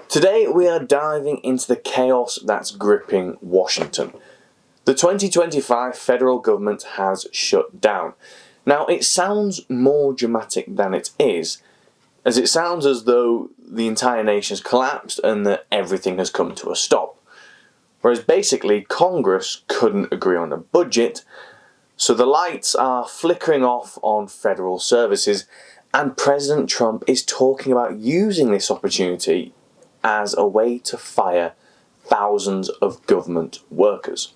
Today we are diving into the chaos that's gripping Washington. The 2025 federal government has shut down. Now it sounds more dramatic than it is, as it sounds as though the entire nation has collapsed and that everything has come to a stop. Whereas basically Congress couldn't agree on a budget, so the lights are flickering off on federal services, and President Trump is talking about using this opportunity as a way to fire thousands of government workers.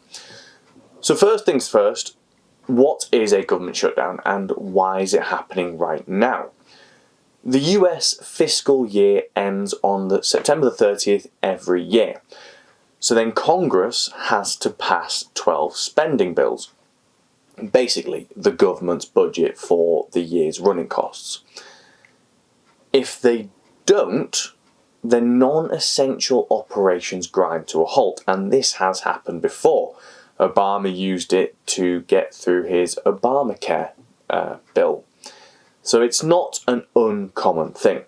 So first things first, what is a government shutdown and why is it happening right now? The US fiscal year ends on September the 30th every year. So then Congress has to pass 12 spending bills. Basically, the government's budget for the year's running costs. If they don't, then non-essential operations grind to a halt, and this has happened before. Obama used it to get through his Obamacare bill. So it's not an uncommon thing.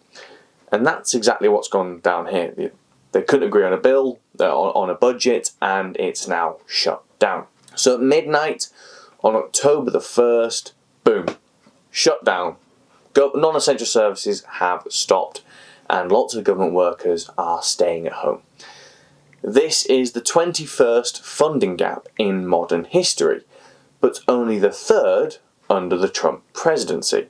And that's exactly what's gone down here. They couldn't agree on a bill, on a budget, and it's now shut down. So at midnight on October the 1st, boom, shut down. Non-essential services have stopped, and lots of government workers are staying at home. This is the 21st funding gap in modern history, but only the third under the Trump presidency.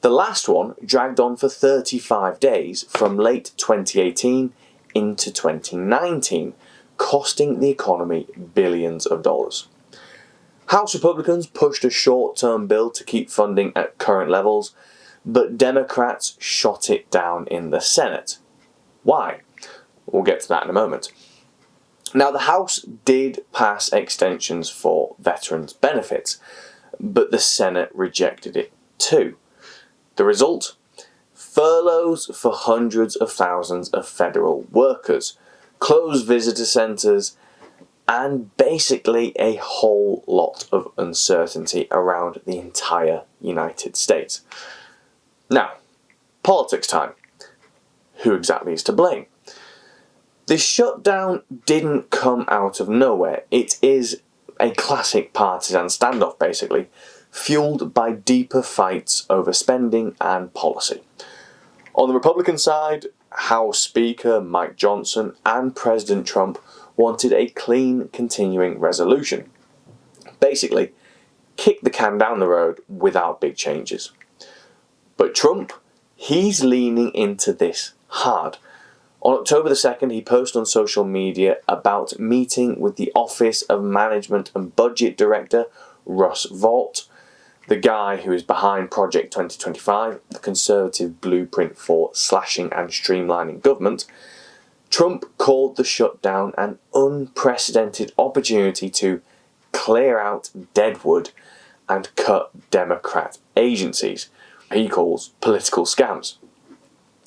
The last one dragged on for 35 days from late 2018 into 2019, costing the economy billions of dollars. House Republicans pushed a short-term bill to keep funding at current levels, but Democrats shot it down in the Senate. Why? We'll get to that in a moment. Now, the House did pass extensions for veterans' benefits, but the Senate rejected it too. The result? Furloughs for hundreds of thousands of federal workers, closed visitor centres, and basically a whole lot of uncertainty around the entire United States. Now, politics time. Who exactly is to blame? This shutdown didn't come out of nowhere. It is a classic partisan standoff, basically, fueled by deeper fights over spending and policy. On the Republican side, House Speaker Mike Johnson and President Trump wanted a clean continuing resolution. Basically, kick the can down the road without big changes. But Trump, he's leaning into this hard. On October the 2nd, he posted on social media about meeting with the Office of Management and Budget Director, Russ Vought, the guy who is behind Project 2025, the conservative blueprint for slashing and streamlining government. Trump called the shutdown an unprecedented opportunity to clear out deadwood and cut Democrat agencies he calls political scams.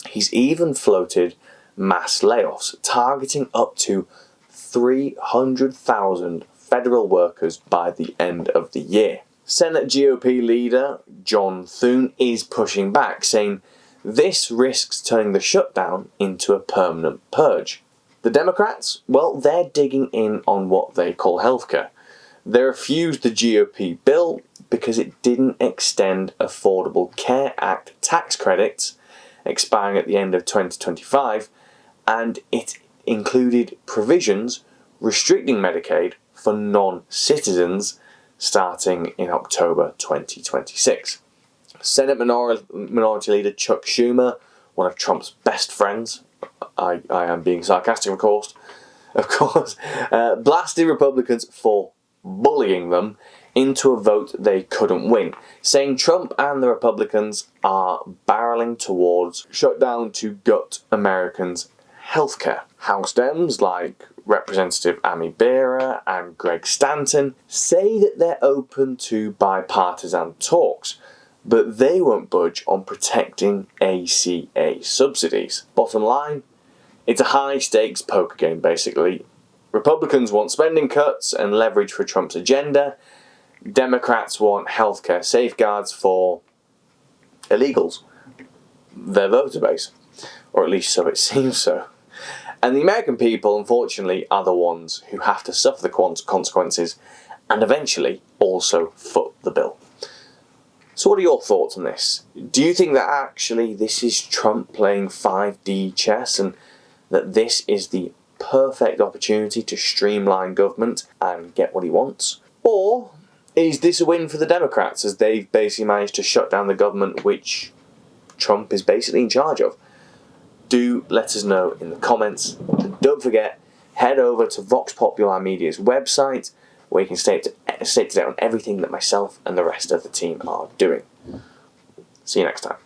He's even floated mass layoffs, targeting up to 300,000 federal workers by the end of the year. Senate GOP leader John Thune is pushing back, saying this risks turning the shutdown into a permanent purge. The Democrats, well, they're digging in on what they call healthcare. They refused the GOP bill because it didn't extend Affordable Care Act tax credits expiring at the end of 2025, and it included provisions restricting Medicaid for non-citizens starting in October 2026. Senate Minority Leader Chuck Schumer, one of Trump's best friends, I am being sarcastic of course, blasted Republicans for bullying them into a vote they couldn't win, saying Trump and the Republicans are barreling towards shutdown to gut Americans' healthcare. House Dems like Representative Amy Bera and Greg Stanton say that they're open to bipartisan talks, but they won't budge on protecting ACA subsidies. Bottom line, it's a high-stakes poker game, basically. Republicans want spending cuts and leverage for Trump's agenda. Democrats want healthcare safeguards for illegals, their voter base. Or at least so it seems so. And the American people, unfortunately, are the ones who have to suffer the consequences and eventually also foot the bill. So what are your thoughts on this? Do you think that actually this is Trump playing 5D chess and that this is the perfect opportunity to streamline government and get what he wants? Or is this a win for the Democrats as they've basically managed to shut down the government which Trump is basically in charge of? Do let us know in the comments. And don't forget, head over to Vox Popular Media's website where you can stay up to date on everything that myself and the rest of the team are doing. See you next time.